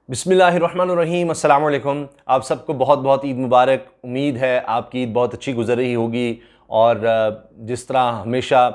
बिस्मिल्लाहिर्रहमानिर्रहीम, अस्सलाम वालेकुम। आप सबको बहुत बहुत ईद मुबारक। उम्मीद है आपकी ईद बहुत अच्छी गुजर रही होगी और जिस तरह हमेशा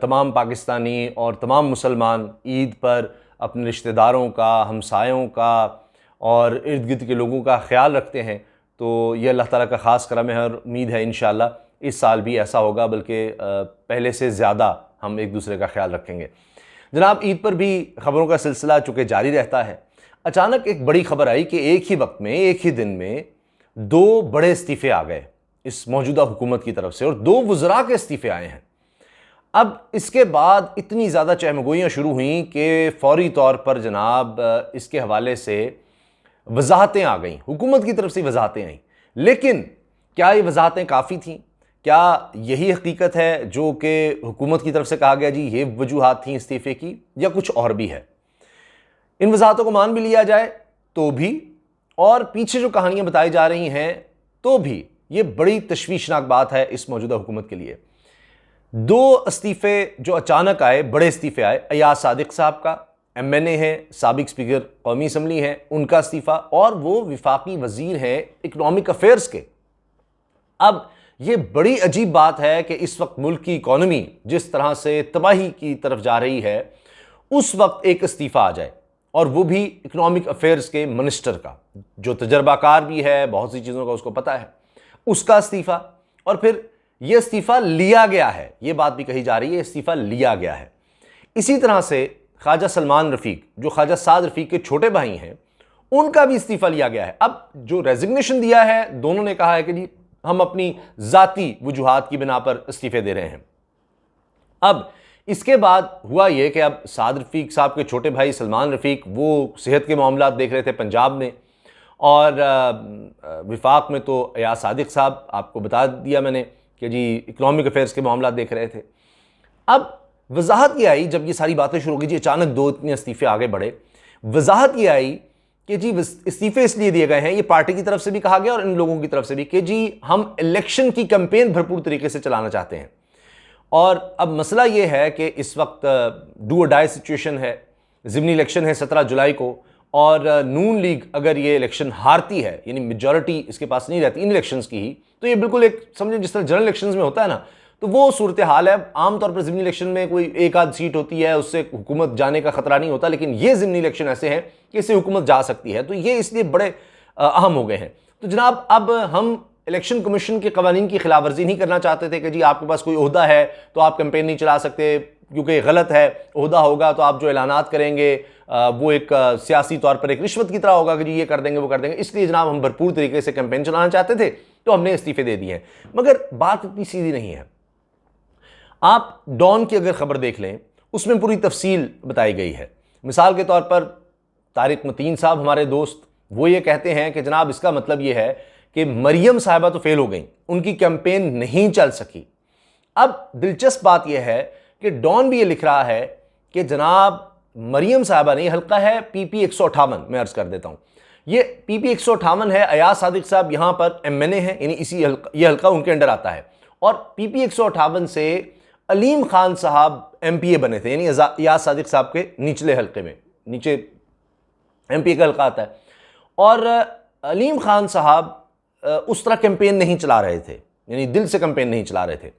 तमाम पाकिस्तानी और तमाम मुसलमान ईद पर अपने रिश्तेदारों का, हमसायों का और इर्द गिर्द के लोगों का ख्याल रखते हैं, तो ये अल्लाह ताला का ख़ास करम है और उम्मीद है इंशाअल्लाह इस साल भी ऐसा होगा, बल्कि पहले से ज़्यादा हम एक दूसरे का ख्याल रखेंगे। जनाब, ईद पर भी ख़बरों का सिलसिला चूँकि जारी रहता है, अचानक एक बड़ी खबर आई कि एक ही वक्त में, एक ही दिन में दो बड़े इस्तीफ़े आ गए इस मौजूदा हुकूमत की तरफ से और दो वज़रा के इस्तीफ़े आए हैं। अब इसके बाद इतनी ज़्यादा चहमगोइयाँ शुरू हुई कि फ़ौरी तौर पर जनाब इसके हवाले से वजाहतें आ गईं, हुकूमत की तरफ से वजाहतें आईं। लेकिन क्या ये वजाहतें काफ़ी थीं? क्या यही हकीकत है जो कि हुकूमत की तरफ से कहा गया जी ये वजूहात थी इस्तीफ़े की, या कुछ और भी है? इन वजाहतों को मान भी लिया जाए तो भी, और पीछे जो कहानियां बताई जा रही हैं तो भी, ये बड़ी तशवीशनाक बात है इस मौजूदा हुकूमत के लिए। दो इस्तीफ़े जो अचानक आए, बड़े इस्तीफ़े आए। अयाज सादिक साहब का, MNA है, साबिक स्पीकर कौमी असम्बली हैं, उनका इस्तीफ़ा, और वो विफाकी वजीर हैं इकनॉमिक अफेयर्स के। अब ये बड़ी अजीब बात है कि इस वक्त मुल्क की इकॉनमी जिस तरह से तबाही की तरफ जा रही है, उस वक्त एक इस्तीफ़ा आ जाए, और वो भी इकनॉमिक अफेयर्स के मिनिस्टर का, जो तजर्बाकार भी है, बहुत सी चीज़ों का उसको पता है, उसका इस्तीफ़ा। और फिर ये इस्तीफ़ा लिया गया है, ये बात भी कही जा रही है, इस्तीफ़ा लिया गया है। इसी तरह से ख्वाजा सलमान रफ़ीक, जो ख्वाजा साद रफ़ीक के छोटे भाई हैं, उनका भी इस्तीफ़ा लिया गया है। अब जो रेजिग्नेशन दिया है, दोनों ने कहा है कि जी हम अपनी ज़ाती वजूहात की बिना पर इस्तीफ़े दे रहे हैं। अब इसके बाद हुआ ये कि अब साद रफ़ीक साहब के छोटे भाई सलमान रफ़ीक, वो सेहत के मामलात देख रहे थे पंजाब में, और विफाक में तो अयाज सादिक साहब, आपको बता दिया मैंने कि जी इकनॉमिक अफेयर्स के मामलात देख रहे थे। अब वजाहत ये आई, जब ये सारी बातें शुरू हो गई, जी अचानक दो इतने इस्तीफ़े आगे बढ़े, वजाहत ये आई कि जी इस्तीफ़े इसलिए दिए गए हैं, ये पार्टी की तरफ से भी कहा गया और इन लोगों की तरफ से भी, कि जी हम इलेक्शन की कैंपेन भरपूर तरीके से चलाना चाहते हैं। और अब मसला ये है कि इस वक्त डू और डाई सिचुएशन है, ज़िमनी इलेक्शन है 17 जुलाई को, और नून लीग अगर ये इलेक्शन हारती है, यानी मेजॉरिटी इसके पास नहीं रहती इन इलेक्शंस की ही, तो ये बिल्कुल एक समझे जिस तरह जनरल इलेक्शंस में होता है ना, तो वो सूरत हाल है। आमतौर पर ज़िमनी इलेक्शन में कोई एक आध सीट होती है, उससे हुकूमत जाने का खतरा नहीं होता, लेकिन ये ज़िमनी इलेक्शन ऐसे हैं कि इससे हुकूमत जा सकती है, तो ये इसलिए बड़े अहम हो गए हैं। तो जनाब, अब हम इलेक्शन कमीशन के कवानीन की खिलाफ वर्जी नहीं करना चाहते थे कि जी आपके पास कोई ओहदा है तो आप कैंपेन नहीं चला सकते, क्योंकि गलत है। ओहदा होगा तो आप जो ऐलानात करेंगे वो एक सियासी तौर पर एक रिश्वत की तरह होगा कि जी ये कर देंगे, वो कर देंगे। इसलिए जनाब हम भरपूर तरीके से कैंपेन चलाना चाहते थे, तो हमने इस्तीफे दे दिए हैं। मगर बात इतनी सीधी नहीं है। आप डॉन की अगर खबर देख लें, उसमें पूरी तफसील बताई गई है। मिसाल के तौर पर तारिक मतीन साहब, हमारे दोस्त, वो ये कहते हैं कि जनाब इसका मतलब ये है कि मरियम साहिबा तो फेल हो गई, उनकी कैंपेन नहीं चल सकी। अब दिलचस्प बात यह है कि डॉन भी ये लिख रहा है कि जनाब मरियम साहिबा नहीं, हल्का है PP 158, मैं अर्ज कर देता हूं, ये PP 158 है। अयाज सादिक साहब यहां पर MNA है, यानी इसी ये हल्का उनके अंडर आता है, और PP 158 से अलीम खान साहब MPA बने थे, यानी अयाज सादिक साहब के निचले हल्के में, नीचे MPA का हल्का आता है। और अलीम खान साहब उस तरह कैंपेन नहीं चला रहे थे, यानी दिल से कैंपेन नहीं चला रहे थे।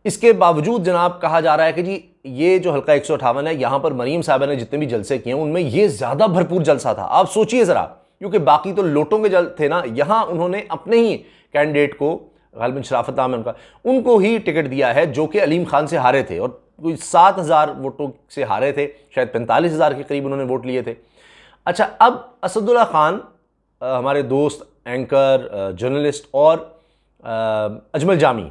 इसके बावजूद जनाब कहा जा रहा है कि जी ये जो हल्का 158 है, यहां पर मरीम साहबा ने जितने भी जलसे किए उनमें ये ज्यादा भरपूर जलसा था। आप सोचिए जरा, क्योंकि बाकी तो लोटों के जल थे ना, यहां उन्होंने अपने ही कैंडिडेट को, गालिबन शराफत नाम है उनका, उनको ही टिकट दिया है, जो कि अलीम खान से हारे थे, और कोई 7,000 वोटों से हारे थे, शायद 45,000 के करीब उन्होंने वोट लिए थे। अच्छा, अब असदुल्ला खान, हमारे दोस्त, एंकर, जर्नलिस्ट, और अजमल जामी,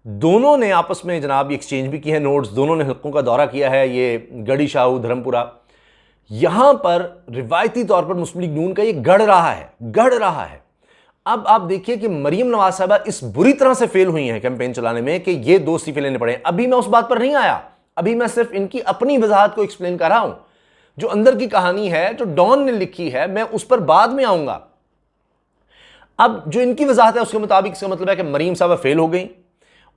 दोनों ने आपस में जनाब एक्सचेंज भी किए हैं नोट्स, दोनों ने हल्कों का दौरा किया है, ये गढ़ी शाहू, धर्मपुरा। यहां पर रिवायती तौर पर मुस्लिम लीग नून का ये गढ़ रहा है। अब आप देखिए कि मरियम नवाज साहबा इस बुरी तरह से फेल हुई हैं कैंपेन चलाने में कि ये दो इस्तीफे लेने पड़े। अभी मैं उस बात पर नहीं आया, अभी मैं सिर्फ इनकी अपनी वजाहत को एक्सप्लेन कर रहा हूं। जो अंदर की कहानी है, जो डॉन ने लिखी है, मैं उस पर बाद में आऊंगा। अब जो इनकी वजाहत है उसके मुताबिक इसका मतलब है कि मरीम साहबा फेल हो गई,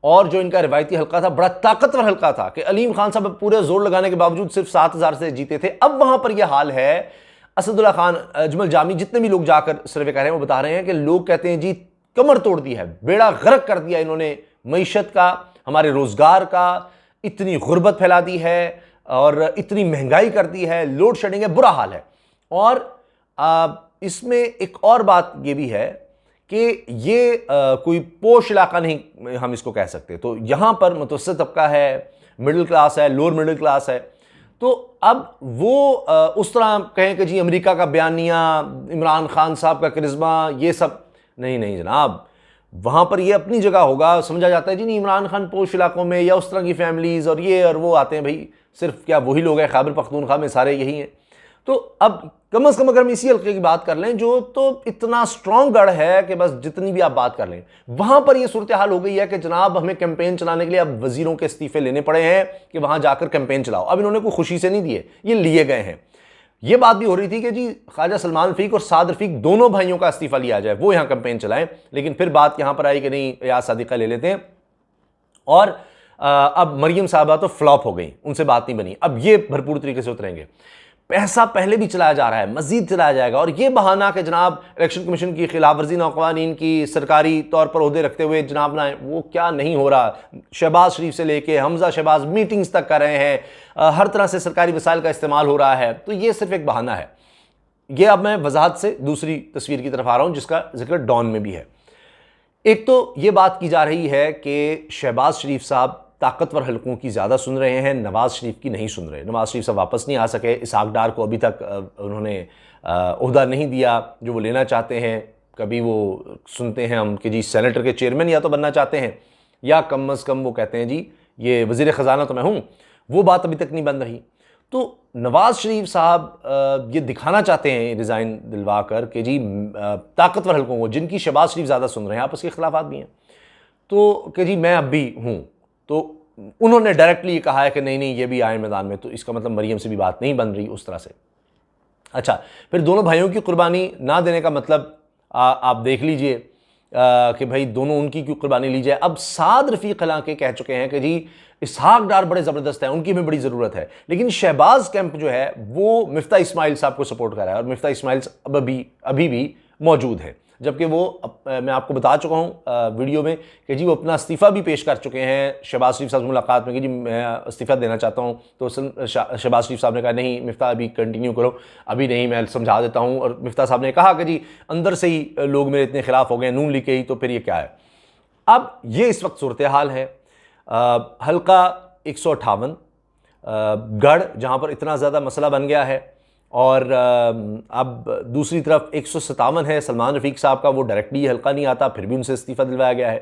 और जो इनका रिवायती हल्का था, बड़ा ताकतवर हल्का था, कि अलीम खान साहब पूरे जोर लगाने के बावजूद सिर्फ 7,000 से जीते थे। अब वहां पर यह हाल है, असदुल्ला खान, अजमल जामी, जितने भी लोग जाकर सर्वे कर रहे हैं वो बता रहे हैं कि लोग कहते हैं जी कमर तोड़ दी है, बेड़ा गर्क कर दिया इन्होंने मईशत का, हमारे रोजगार का, इतनी गुर्बत फैला दी है और इतनी महंगाई कर दी है, लोड शेडिंग है, बुरा हाल है। और इसमें एक और बात ये भी है कि ये कोई पोश इलाका नहीं हम इसको कह सकते। तो यहां पर मुतवस्सित तबका है, मिडिल क्लास है, लोअर मिडिल क्लास है। तो अब वो उस तरह कहें कि जी अमेरिका का बयानिया, इमरान खान साहब का करिश्मा, ये सब नहीं, नहीं जनाब, वहां पर ये अपनी जगह होगा। समझा जाता है जी नहीं, इमरान खान पोश इलाकों में या उस तरह की फैमिलीज और ये और वो आते हैं, भाई सिर्फ क्या वही लोग हैं, खैबर पख्तूनख्वा में सारे यही हैं। तो अब कम से कम अगर हम इसी हल्के की बात कर लें जो तो इतना स्ट्रॉन्ग गढ़ है कि बस जितनी भी आप बात कर लें, वहां पर यह सूरत हाल हो गई है कि जनाब हमें कैंपेन चलाने के लिए अब वजीरों के इस्तीफे लेने पड़े हैं कि वहां जाकर कैंपेन चलाओ। अब इन्होंने कोई खुशी से नहीं दिए, ये लिए गए हैं। यह बात भी हो रही थी कि जी ख्वाजा सलमान रफीक और साद रफीक दोनों भाइयों का इस्तीफा लिया जाए, वो यहां कैंपेन चलाएं। लेकिन फिर बात यहां पर आई कि नहीं, याद सादिका ले लेते हैं। और अब मरियम साहबा तो फ्लॉप हो गई, उनसे बात नहीं बनी। अब ये भरपूर तरीके से उतरेंगे। पैसा पहले भी चलाया जा रहा है, मजीद चलाया जाएगा। और ये बहाना कि जनाब इलेक्शन कमीशन की खिलाफ वर्जी नौकवानीन की सरकारी तौर पर ओहदे रखते हुए जनाब ना, वो क्या नहीं हो रहा। शहबाज शरीफ से लेके हमजा शहबाज मीटिंग्स तक कर रहे हैं, हर तरह से सरकारी वसाइल का इस्तेमाल हो रहा है। तो ये सिर्फ एक बहाना है। ये अब मैं वजाहत से दूसरी तस्वीर की तरफ आ रहा हूं जिसका जिक्र डॉन में भी है। एक तो ये बात की जा रही है कि शहबाज शरीफ साहब ताकतवर हलकों की ज़्यादा सुन रहे हैं, नवाज़ शरीफ की नहीं सुन रहे। नवाज़ शरीफ साहब वापस नहीं आ सके, इसहाक डार को अभी तक उन्होंने ओहदा नहीं दिया जो वो लेना चाहते हैं। कभी वो सुनते हैं हम कि जी सेनेटर के चेयरमैन या तो बनना चाहते हैं, या कम अज़ कम वो कहते हैं जी ये वज़ीर ख़जाना तो मैं हूँ। वो बात अभी तक नहीं बन रही। तो नवाज़ शरीफ साहब ये दिखाना चाहते हैं रिज़ाइन दिलवा कर कि जी ताकतवर हलकों को, जिनकी शहबाज शरीफ ज़्यादा सुन रहे हैं, आपस के खिलाफात भी हैं, तो कि जी मैं अब भी हूँ। तो उन्होंने डायरेक्टली ये कहा है कि नहीं नहीं ये भी आए मैदान में। तो इसका मतलब मरियम से भी बात नहीं बन रही उस तरह से। अच्छा, फिर दोनों भाइयों की कुर्बानी ना देने का मतलब आप देख लीजिए कि भाई दोनों उनकी क्यों कुर्बानी ली जाए। अब साद रफीक हालांकि कह चुके हैं कि जी इसहाक डार बड़े ज़बरदस्त हैं, उनकी हमें बड़ी ज़रूरत है। लेकिन शहबाज कैंप जो है वो मिफ्ता इस्माइल साहब को सपोर्ट कर रहा है, और मिफ्ता इस्माइल अभी भी मौजूद है। जबकि वो मैं आपको बता चुका हूँ वीडियो में कि जी वो अपना इस्तीफ़ा भी पेश कर चुके हैं शहबाज शरीफ साहब से मुलाकात में कि जी मैं इस्तीफ़ा देना चाहता हूँ। तो शहबाज शरीफ साहब ने कहा नहीं मिफ्ता अभी कंटिन्यू करो, अभी नहीं, मैं समझा देता हूँ। और मिफ्ता साहब ने कहा कि जी अंदर से ही लोग मेरे इतने खिलाफ हो गए, नून लीग के ही, तो फिर ये क्या है। अब ये इस वक्त सूरत हाल है। हल्का 158 गढ़ जहाँ पर इतना ज़्यादा मसला बन गया है, और अब दूसरी तरफ 157 है सलमान रफीक साहब का, वो डायरेक्टली हल्का नहीं आता, फिर भी उनसे इस्तीफ़ा दिलवाया गया है।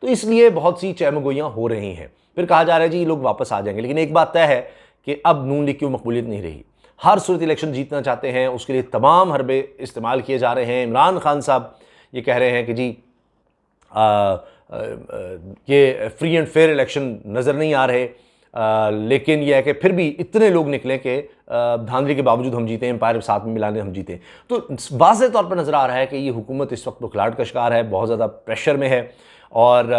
तो इसलिए बहुत सी चहमगोइयाँ हो रही हैं। फिर कहा जा रहा है जी ये लोग वापस आ जाएंगे। लेकिन एक बात तय है कि अब नून लीग की मकबूलियत नहीं रही। हर सूरत इलेक्शन जीतना चाहते हैं, उसके लिए तमाम हरबे इस्तेमाल किए जा रहे हैं। इमरान खान साहब ये कह रहे हैं कि जी ये फ्री एंड फेयर इलेक्शन नज़र नहीं आ रहे। लेकिन यह है कि फिर भी इतने लोग निकले कि धांधली के बावजूद हम जीते, एम्पायर साथ में मिलाने हम जीते। तो वाज़ेह तौर पर नज़र आ रहा है कि ये हुकूमत इस वक्त बुखलाहट का शिकार है, बहुत ज़्यादा प्रेशर में है। और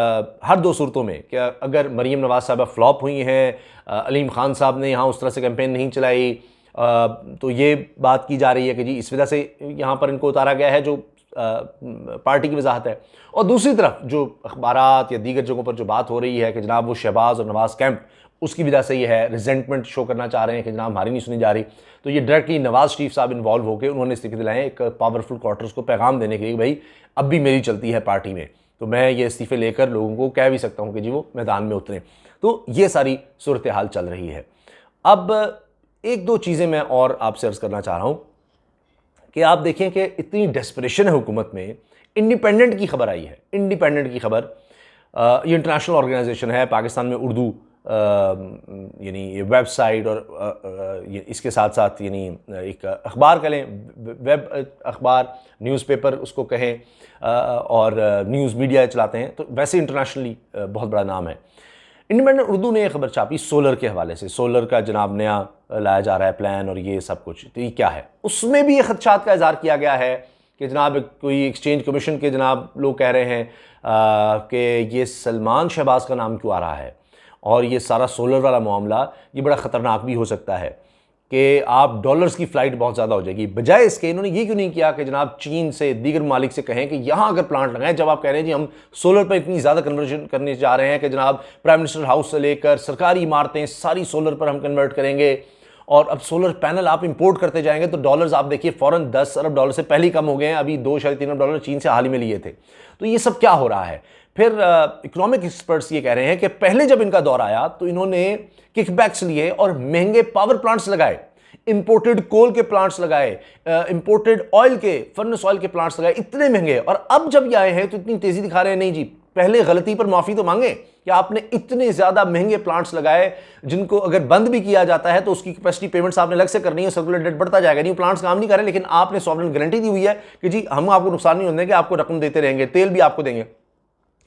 हर दो सूरतों में कि अगर मरीम नवाज़ साहबा फ्लॉप हुई हैं, अलीम खान साहब ने यहाँ उस तरह से कैंपेन नहीं चलाई, तो ये बात की जा रही है कि जी इस वजह से यहाँ पर इनको उतारा गया है, जो पार्टी की वजाहत है। और दूसरी तरफ जो अखबारात या दीगर जगहों पर जो बात हो रही है कि जनाब वो शहबाज और नवाज़ कैंप, उसकी वजह से ये है, रिजेंटमेंट शो करना चाह रहे हैं कि जनाब हमारी नहीं सुनी जा रही। तो ये डायरेक्टली नवाज़ शरीफ साहब इन्वॉल्व होकर उन्होंने इस्तीफे दिलाए एक पावरफुल क्वार्टर्स को पैगाम देने के लिए, भाई अब भी मेरी चलती है पार्टी में, तो मैं ये इस्तीफे लेकर लोगों को कह भी सकता हूँ कि जी वो मैदान में उतरें। तो ये सारी सूरत हाल चल रही है। अब एक दो चीज़ें मैं और आपसे अर्ज़ करना चाह रहा हूँ कि आप देखें कि इतनी डेस्परेशन है हुकूमत में। इंडिपेंडेंट की खबर आई है, इंडिपेंडेंट की खबर, ये इंटरनेशनल ऑर्गेनाइजेशन है, पाकिस्तान में उर्दू यानी ये वेबसाइट और इसके साथ साथ यानी एक अखबार कह लें, वेब अखबार, न्यूज़पेपर उसको कहें, और न्यूज़ मीडिया चलाते हैं, तो वैसे इंटरनेशनली बहुत बड़ा नाम है। इंडिपेंडेंट उर्दू ने यह खबर छापी सोलर के हवाले से, सोलर का जनाब नया लाया जा रहा है प्लान और ये सब कुछ, तो ये क्या है। उसमें भी ये खदशात का इज़हार किया गया है कि जनाब कोई एक्सचेंज कमीशन के जनाब लोग कह रहे हैं कि ये सलमान शहबाज का नाम क्यों आ रहा है, और ये सारा सोलर वाला मामला ये बड़ा ख़तरनाक भी हो सकता है। कि आप डॉलर्स की फ़्लाइट बहुत ज़्यादा हो जाएगी। बजाय इसके इन्होंने ये क्यों नहीं किया कि जनाब चीन से, दीगर ममालिक से कहें कि यहाँ अगर प्लांट लगाएं, जब आप कह रहे हैं जी हम सोलर पर इतनी ज़्यादा कन्वर्जन करने जा रहे हैं कि जनाब प्राइम मिनिस्टर हाउस से लेकर सरकारी इमारतें सारी सोलर पर हम कन्वर्ट करेंगे, और अब सोलर पैनल आप इंपोर्ट करते जाएंगे तो डॉलर्स आप देखिए फ़ौरन 10 अरब डॉलर से पहले ही कम हो गए हैं। अभी 2-3 अरब डॉलर चीन से हाल ही में लिए थे। तो ये सब क्या हो रहा है? फिर इकोनॉमिक एक्सपर्ट्स ये कह रहे हैं कि पहले जब इनका दौर आया तो इन्होंने किकबैक्स लिए और महंगे पावर प्लांट्स लगाए, इंपोर्टेड कोल के प्लांट्स लगाए, इंपोर्टेड ऑयल के, फर्नेस ऑयल के प्लांट्स लगाए, इतने महंगे। और अब जब ये आए हैं तो इतनी तेजी दिखा रहे हैं, नहीं जी पहले गलती पर माफी तो मांगे कि आपने इतने ज्यादा महंगे प्लांट्स लगाए जिनको अगर बंद भी किया जाता है तो उसकी कैपेसिटी पेमेंट्स आपने अलग से करनी है, सर्कुलर डेट बढ़ता जाएगा। नहीं, प्लांट्स काम नहीं कर रहे, लेकिन आपने सॉवरेन गारंटी दी हुई है कि जी हम आपको नुकसान नहीं होने देंगे, आपको रकम देते रहेंगे, तेल भी आपको देंगे।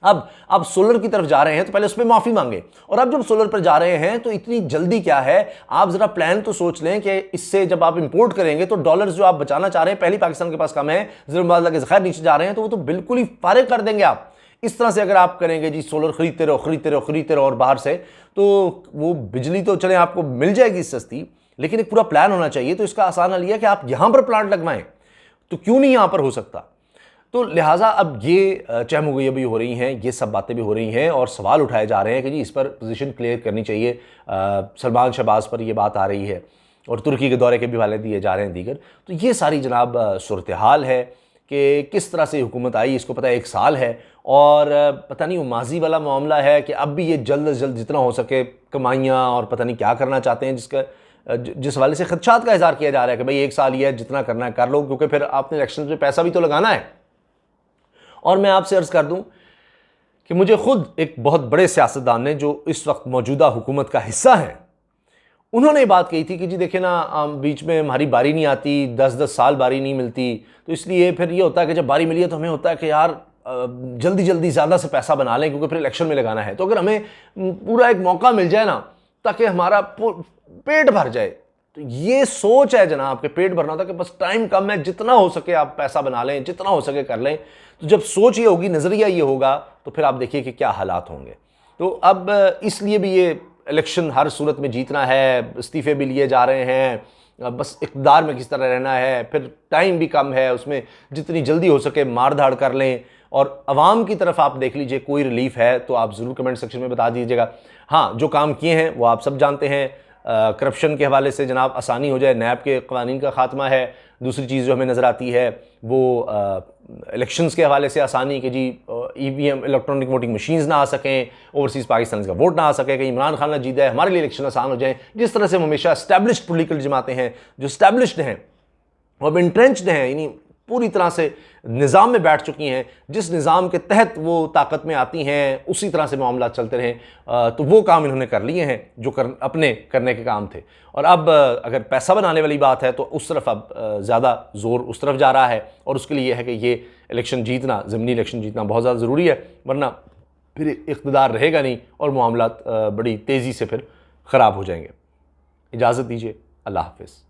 अब आप सोलर की तरफ जा रहे हैं तो पहले उस पर माफी मांगे, और अब जब सोलर पर जा रहे हैं तो इतनी जल्दी क्या है? आप जरा प्लान तो सोच लें कि इससे जब आप इंपोर्ट करेंगे तो डॉलर्स जो आप बचाना चाह रहे हैं, पहले पाकिस्तान के पास कम है, ज़रूर के ज़खायर नीचे जा रहे हैं, तो वो तो बिल्कुल ही फारिग कर देंगे आप। इस तरह से अगर आप करेंगे जी सोलर खरीदते रहो खरीदते रहो खरीदते रहो और बाहर से, तो वो बिजली तो चले आपको मिल जाएगी सस्ती, लेकिन एक पूरा प्लान होना चाहिए। तो इसका आसान हल यह है कि आप यहां पर प्लांट लगवाएं, तो क्यों नहीं यहां पर हो सकता? तो लिहाजा अब ये चहमुगैया भी हो रही हैं, ये सब बातें भी हो रही हैं, और सवाल उठाए जा रहे हैं कि जी इस पर पोजीशन क्लियर करनी चाहिए। सलमान शहबाज पर ये बात आ रही है, और तुर्की के दौरे के भी हवाले दिए जा रहे हैं दीगर। तो ये सारी जनाब सूरत हाल है कि किस तरह से हुकूमत आई, इसको पता है 1 साल है, और पता नहीं वो माजी वाला मामला है कि अब भी ये जल्द अज जल्द जितना हो सके कमाइयाँ और पता नहीं क्या करना चाहते हैं, जिस वाले से खदशात का इज़हार किया जा रहा है कि भाई 1 साल ही है, जितना करना है कर लो, क्योंकि फिर आपने इलेक्शन में पैसा भी तो लगाना है। और मैं आपसे अर्ज़ कर दूं कि मुझे खुद एक बहुत बड़े सियासतदान ने जो इस वक्त मौजूदा हुकूमत का हिस्सा है, उन्होंने बात कही थी कि जी देखें ना, बीच में हमारी बारी नहीं आती, 10-10 साल बारी नहीं मिलती, तो इसलिए फिर ये होता है कि जब बारी मिली है तो हमें होता है कि यार जल्दी जल्दी ज़्यादा से पैसा बना लें, क्योंकि फिर इलेक्शन में लगाना है। तो अगर हमें पूरा एक मौका मिल जाए ना, ताकि हमारा पेट भर जाए, तो ये सोच है जनाब कि पेट भरना था कि बस टाइम कम है, जितना हो सके आप पैसा बना लें, जितना हो सके कर लें। तो जब सोच ये होगी, नज़रिया ये होगा, तो फिर आप देखिए कि क्या हालात होंगे। तो अब इसलिए भी ये इलेक्शन हर सूरत में जीतना है, इस्तीफ़े भी लिए जा रहे हैं, बस इक़्तिदार में किस तरह रहना है, फिर टाइम भी कम है, उसमें जितनी जल्दी हो सके मार धाड़ कर लें। और अवाम की तरफ आप देख लीजिए, कोई रिलीफ है तो आप ज़रूर कमेंट सेक्शन में बता दीजिएगा। हाँ, जो काम किए हैं वो आप सब जानते हैं। करप्शन के हवाले से जनाब आसानी हो जाए, नैब के कवानीन का खात्मा है। दूसरी चीज़ जो हमें नज़र आती है वो इलेक्शंस के हवाले से आसानी कि जी EVM इलेक्ट्रॉनिक वोटिंग मशीन्स ना आ सकें, ओवरसीज़ पाकिस्तान का वोट ना आ सके, कि इमरान खान ना जीत जाए, हमारे लिए इलेक्शन आसान हो जाए। जिस तरह से हम हमेशा इस्टेब्लिश्ड पोलिटिकल जमातें हैं जो इस्टेब्लिश्ड हैं, वो अब इंट्रेंच्ड हैं, यानी पूरी तरह से निज़ाम में बैठ चुकी हैं, जिस निज़ाम के तहत वो ताकत में आती हैं उसी तरह से मामला चलते रहें। तो वो काम इन्होंने कर लिए हैं जो अपने करने के काम थे। और अब अगर पैसा बनाने वाली बात है तो उस तरफ अब ज़्यादा ज़ोर उस तरफ जा रहा है, और उसके लिए है कि ये इलेक्शन जीतना, ज़मीनी इलेक्शन जीतना बहुत ज़्यादा ज़रूरी है, वरना फिर इक़्तिदार रहेगा नहीं और मामला बड़ी तेज़ी से फिर ख़राब हो जाएंगे। इजाज़त दीजिए, अल्लाह हाफ़िज़।